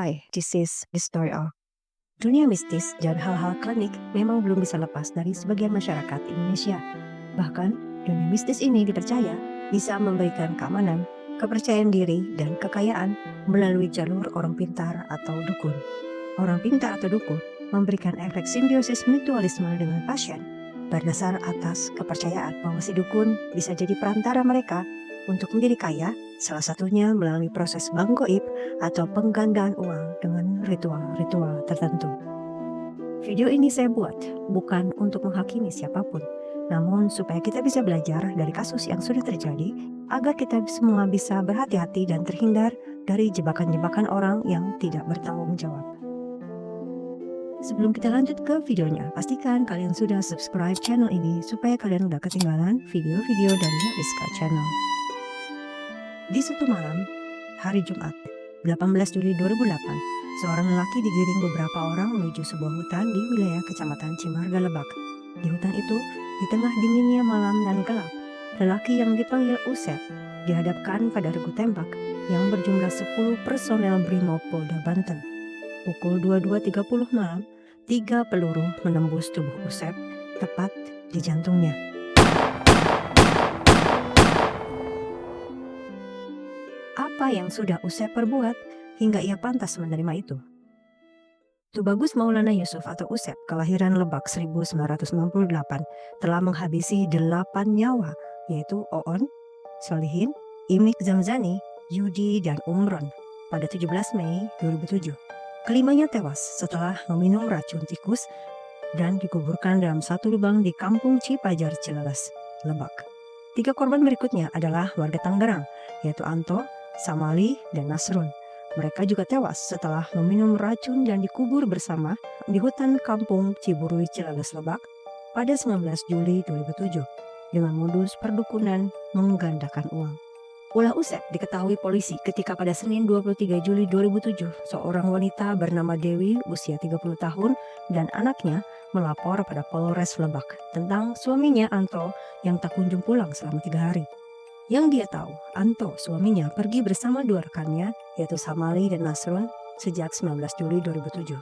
Hai, this is the story of dunia mistis dan hal-hal klinik memang belum bisa lepas dari sebagian masyarakat Indonesia. Bahkan, dunia mistis ini dipercaya bisa memberikan keamanan, kepercayaan diri, dan kekayaan melalui jalur orang pintar atau dukun. Orang pintar atau dukun memberikan efek simbiosis mutualisme dengan pasien berdasar atas kepercayaan bahwa si dukun bisa jadi perantara mereka untuk menjadi kaya, salah satunya melalui proses bank goib atau penggandaan uang dengan ritual-ritual tertentu. Video ini saya buat bukan untuk menghakimi siapapun, namun supaya kita bisa belajar dari kasus yang sudah terjadi agar kita semua bisa berhati-hati dan terhindar dari jebakan-jebakan orang yang tidak bertanggung jawab. Sebelum kita lanjut ke videonya, pastikan kalian sudah subscribe channel ini supaya kalian gak ketinggalan video-video dari Rizka Channel. Di suatu malam, hari Jumat, 18 Juli 2008, seorang lelaki digiring beberapa orang menuju sebuah hutan di wilayah Kecamatan Cimarga Lebak. Di hutan itu, di tengah dinginnya malam dan gelap, lelaki yang dipanggil Usep dihadapkan pada regu tembak yang berjumlah 10 personel Brimob Polda Banten. Pukul 22.30 malam, 3 peluru menembus tubuh Usep tepat di jantungnya. Apa yang sudah Usep perbuat hingga ia pantas menerima itu? Tubagus Maulana Yusuf atau Usep, kelahiran Lebak 1968, telah menghabisi 8 nyawa, yaitu Oon, Solihin, Imik Zamzani, Yudi, dan Umron pada 17 Mei 2007. Kelimanya tewas setelah meminum racun tikus dan dikuburkan dalam satu lubang di Kampung Cipajar, Cileles, Lebak. 3 korban berikutnya adalah warga Tangerang, yaitu Anto, Samali, dan Nasrun. Mereka juga tewas setelah meminum racun dan dikubur bersama di hutan Kampung Ciburui, Cileles, Lebak pada 19 Juli 2007 dengan modus perdukunan menggandakan uang. Ulah Usep diketahui polisi ketika pada Senin 23 Juli 2007 seorang wanita bernama Dewi usia 30 tahun dan anaknya melapor pada Polres Lebak tentang suaminya Anto yang tak kunjung pulang selama 3 hari. Yang dia tahu, Anto suaminya pergi bersama 2 rekannya yaitu Samali dan Nasrun sejak 19 Juli 2007.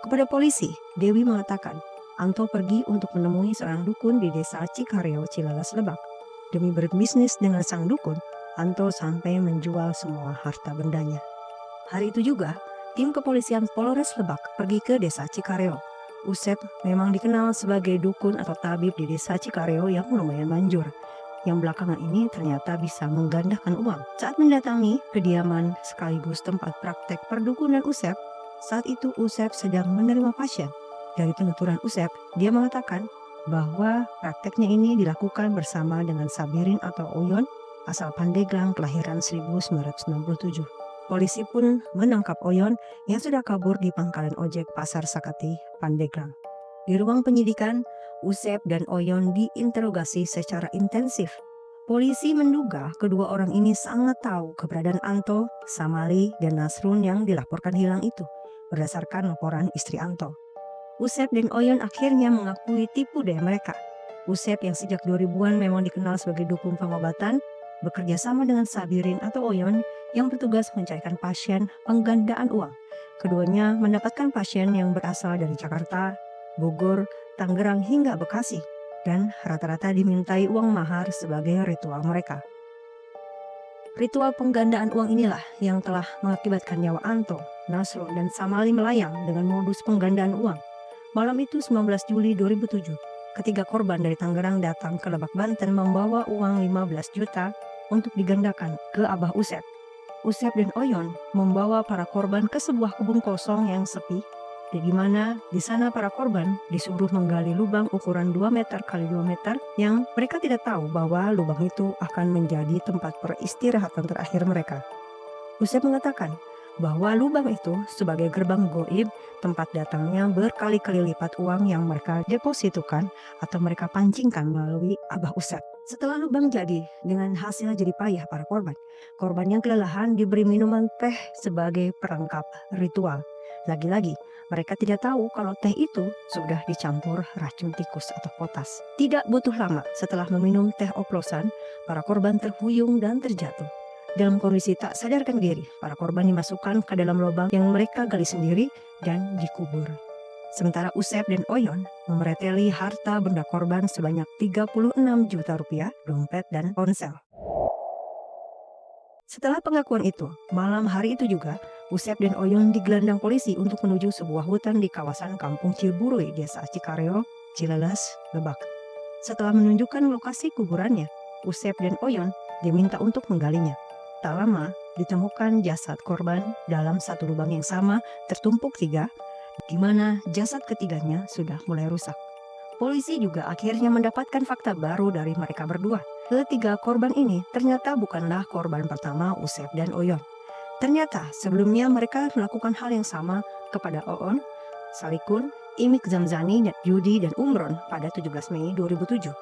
Kepada polisi, Dewi mengatakan Anto pergi untuk menemui seorang dukun di desa Cikareo, Cileles, Lebak. Demi berbisnis dengan sang dukun, Anto sampai menjual semua harta bendanya. Hari itu juga, tim kepolisian Polres Lebak pergi ke desa Cikareo. Usep memang dikenal sebagai dukun atau tabib di desa Cikareo yang lumayan manjur, yang belakangan ini ternyata bisa menggandakan uang. Saat mendatangi kediaman sekaligus tempat praktek perdukunan Usep, saat itu Usep sedang menerima pasien. Dari penuturan Usep, dia mengatakan bahwa prakteknya ini dilakukan bersama dengan Sabirin atau Oyon, asal Pandeglang, kelahiran 1997. Polisi pun menangkap Oyon yang sudah kabur di pangkalan ojek Pasar Sakati, Pandeglang. Di ruang penyidikan, Usep dan Oyon diinterogasi secara intensif. Polisi menduga kedua orang ini sangat tahu keberadaan Anto, Samali, dan Nasrun yang dilaporkan hilang itu, berdasarkan laporan istri Anto. Usep dan Oyon akhirnya mengakui tipu daya mereka. Usep yang sejak 2000-an memang dikenal sebagai dukun pengobatan, bekerja sama dengan Sabirin atau Oyon yang bertugas mencarikan pasien penggandaan uang. Keduanya mendapatkan pasien yang berasal dari Jakarta, Bogor, Tangerang hingga Bekasi, dan rata-rata dimintai uang mahar sebagai ritual mereka. Ritual penggandaan uang inilah yang telah mengakibatkan nyawa Anto, Nasrun, dan Samali melayang dengan modus penggandaan uang. Malam itu 19 Juli 2007, ketiga korban dari Tangerang datang ke Lebak, Banten membawa uang 15 juta untuk digandakan ke Abah Usep. Usep dan Oyon membawa para korban ke sebuah kebun kosong yang sepi, di mana di sana para korban disuruh menggali lubang ukuran 2 meter kali 2 meter yang mereka tidak tahu bahwa lubang itu akan menjadi tempat peristirahatan terakhir mereka. Usep mengatakan bahwa lubang itu sebagai gerbang goib, tempat datangnya berkali-kali lipat uang yang mereka depositukan atau mereka pancingkan melalui Abah Usep. Setelah lubang jadi, dengan hasil jadi payah para korban. Korban yang kelelahan diberi minuman teh sebagai perangkap ritual. Lagi-lagi, mereka tidak tahu kalau teh itu sudah dicampur racun tikus atau potas. Tidak butuh lama setelah meminum teh oplosan, para korban terhuyung dan terjatuh. Dalam kondisi tak sadarkan diri, para korban dimasukkan ke dalam lubang yang mereka gali sendiri dan dikubur. Sementara Usep dan Oyon memereteli harta benda korban sebanyak 36 juta rupiah, dompet, dan ponsel. Setelah pengakuan itu, malam hari itu juga, Usep dan Oyon digelandang polisi untuk menuju sebuah hutan di kawasan Kampung Ciburui, Desa Cikareo, Cileles, Lebak. Setelah menunjukkan lokasi kuburannya, Usep dan Oyon diminta untuk menggalinya. Tak lama, ditemukan jasad korban dalam satu lubang yang sama, tertumpuk 3, di mana jasad ketiganya sudah mulai rusak. Polisi juga akhirnya mendapatkan fakta baru dari mereka berdua. Ketiga korban ini ternyata bukanlah korban pertama Usep dan Oyon. Ternyata sebelumnya mereka melakukan hal yang sama kepada Oon, Salikun, Imik Zamzani, Yudi, dan Umron pada 17 Mei 2007.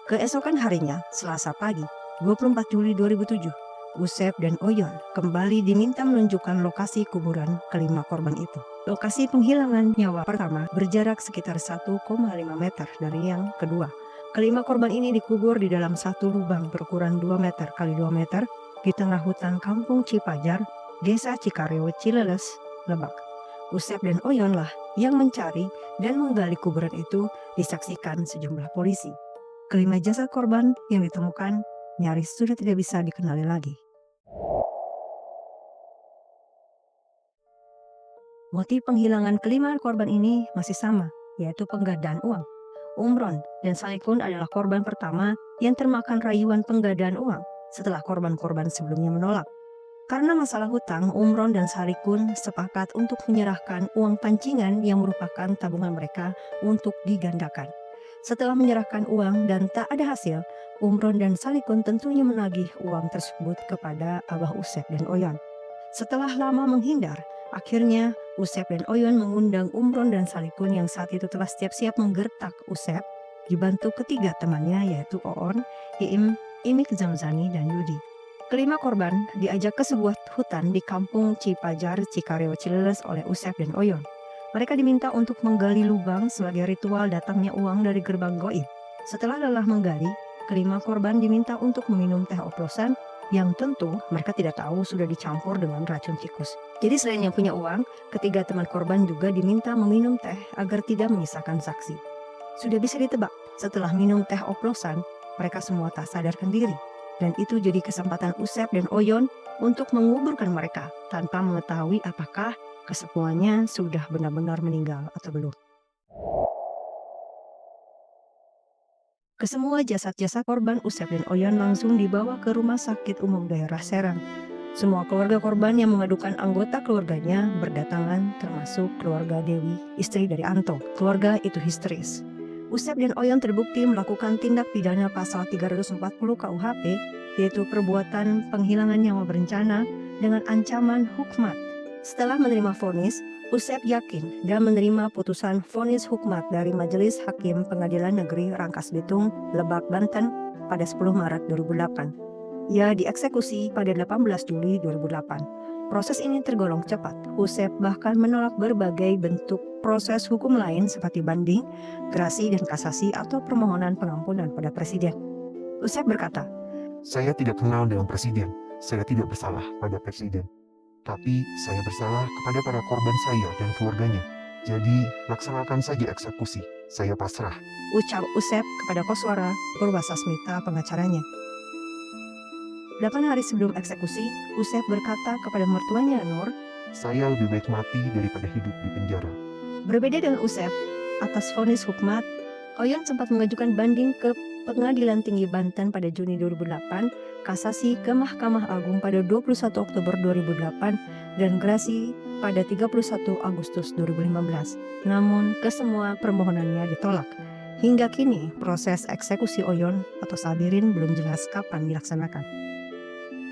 Keesokan harinya, Selasa pagi, 24 Juli 2007, Usep dan Oyon kembali diminta menunjukkan lokasi kuburan kelima korban itu. Lokasi penghilangan nyawa pertama berjarak sekitar 1,5 meter dari yang kedua. Kelima korban ini dikubur di dalam satu lubang berukuran 2 meter x 2 meter di tengah hutan Kampung Cipajar, Desa Cikareo, Cileles, Lebak. Usep dan Oyon lah yang mencari dan menggali kuburan itu, disaksikan sejumlah polisi. Kelima jasad korban yang ditemukan nyaris sudah tidak bisa dikenali lagi. Motif penghilangan kelima korban ini masih sama, yaitu penggadaan uang. Umron dan Salikun adalah korban pertama yang termakan rayuan penggadaan uang setelah korban-korban sebelumnya menolak. Karena masalah hutang, Umron dan Salikun sepakat untuk menyerahkan uang pancingan yang merupakan tabungan mereka untuk digandakan. Setelah menyerahkan uang dan tak ada hasil, Umron dan Salikun tentunya menagih uang tersebut kepada Abah Usep dan Oyon. Setelah lama menghindar, akhirnya Usep dan Oyon mengundang Umron dan Salikun yang saat itu telah siap-siap menggertak Usep, dibantu ketiga temannya yaitu Oon, Iim, Imik Zamzani, dan Yudi. Kelima korban diajak ke sebuah hutan di Kampung Cipajar, Cikareo, Cileles oleh Usep dan Oyon. Mereka diminta untuk menggali lubang sebagai ritual datangnya uang dari gerbang goib. Setelah lelah menggali, kelima korban diminta untuk meminum teh oplosan yang tentu mereka tidak tahu sudah dicampur dengan racun tikus. Jadi selain yang punya uang, ketiga teman korban juga diminta meminum teh agar tidak menyisakan saksi. Sudah bisa ditebak, setelah minum teh oplosan, mereka semua tak sadarkan diri. Dan itu jadi kesempatan Usep dan Oyon untuk menguburkan mereka tanpa mengetahui apakah kesemuanya sudah benar-benar meninggal atau belum. Kesemua jasad-jasad korban Usep dan Oyon langsung dibawa ke Rumah Sakit Umum Daerah Serang. Semua keluarga korban yang mengadukan anggota keluarganya berdatangan, termasuk keluarga Dewi, istri dari Anto. Keluarga itu histeris. Usep dan Oyon terbukti melakukan tindak pidana pasal 340 KUHP, yaitu perbuatan penghilangan nyawa berencana dengan ancaman hukmat. Setelah menerima vonis, Usep yakin dan menerima putusan vonis hukmat dari Majelis Hakim Pengadilan Negeri Rangkas Bitung, Lebak, Banten pada 10 Maret 2008. Ia dieksekusi pada 18 Juli 2008. Proses ini tergolong cepat. Usep bahkan menolak berbagai bentuk proses hukum lain seperti banding, gerasi, dan kasasi atau permohonan pengampunan pada presiden. Usep berkata, "Saya tidak kenal dengan presiden. Saya tidak bersalah pada presiden. Tapi saya bersalah kepada para korban saya dan keluarganya. Jadi, laksanakan saja eksekusi. Saya pasrah," ucap Usep kepada Koswara Purwasasmita, pengacaranya. 8 hari sebelum eksekusi, Usep berkata kepada mertuanya Nur, "Saya lebih baik mati daripada hidup di penjara." Berbeda dengan Usep, atas vonis hukmat, Oyon sempat mengajukan banding ke Pengadilan Tinggi Banten pada Juni 2008, kasasi ke Mahkamah Agung pada 21 Oktober 2008, dan gerasi pada 31 Agustus 2015. Namun, kesemua permohonannya ditolak. Hingga kini, proses eksekusi Oyon atau Sabirin belum jelas kapan dilaksanakan.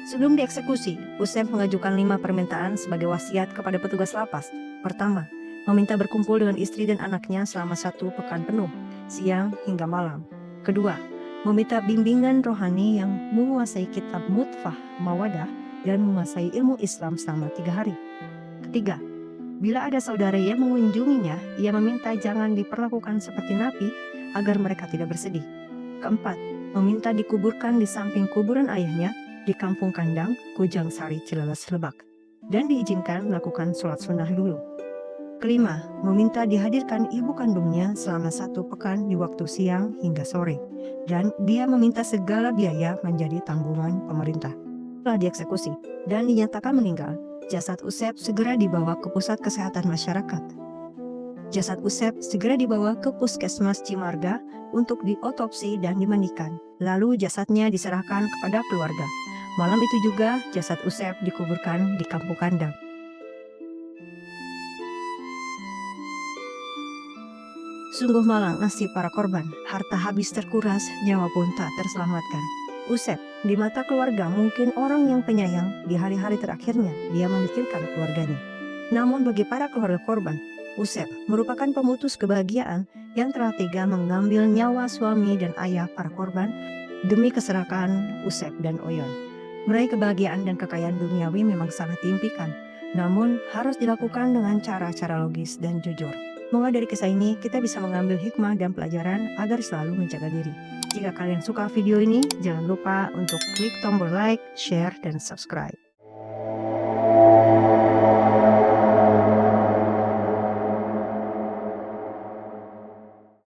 Sebelum dieksekusi, Usep mengajukan 5 permintaan sebagai wasiat kepada petugas lapas. Pertama, meminta berkumpul dengan istri dan anaknya selama 1 pekan penuh, siang hingga malam. Kedua, meminta bimbingan rohani yang menguasai kitab Mutfah Mawadah dan menguasai ilmu Islam selama 3 hari. Ketiga, bila ada saudara yang mengunjunginya, ia meminta jangan diperlakukan seperti napi agar mereka tidak bersedih. Keempat, meminta dikuburkan di samping kuburan ayahnya di Kampung Kandang, Kujang Sari, Cileles, Lebak, dan diizinkan melakukan sholat sunnah dulu. Kelima, meminta dihadirkan ibu kandungnya selama 1 pekan di waktu siang hingga sore, dan dia meminta segala biaya menjadi tanggungan pemerintah. Setelah dieksekusi dan dinyatakan meninggal, jasad Usep segera dibawa ke Pusat Kesehatan Masyarakat. Jasad Usep segera dibawa ke Puskesmas Cimarga untuk diotopsi dan dimandikan. Lalu jasadnya diserahkan kepada keluarga. Malam itu juga jasad Usep dikuburkan di Kampung Kandang. Sungguh malang nasib para korban, harta habis terkuras, nyawa pun tak terselamatkan. Usep, di mata keluarga mungkin orang yang penyayang, di hari-hari terakhirnya dia memikirkan keluarganya. Namun bagi para keluarga korban, Usep merupakan pemutus kebahagiaan yang telah tega mengambil nyawa suami dan ayah para korban demi keserakahan Usep dan Oyon. Meraih kebahagiaan dan kekayaan duniawi memang sangat diimpikan, namun harus dilakukan dengan cara-cara logis dan jujur. Semoga dari kisah ini kita bisa mengambil hikmah dan pelajaran agar selalu menjaga diri. Jika kalian suka video ini, jangan lupa untuk klik tombol like, share, dan subscribe.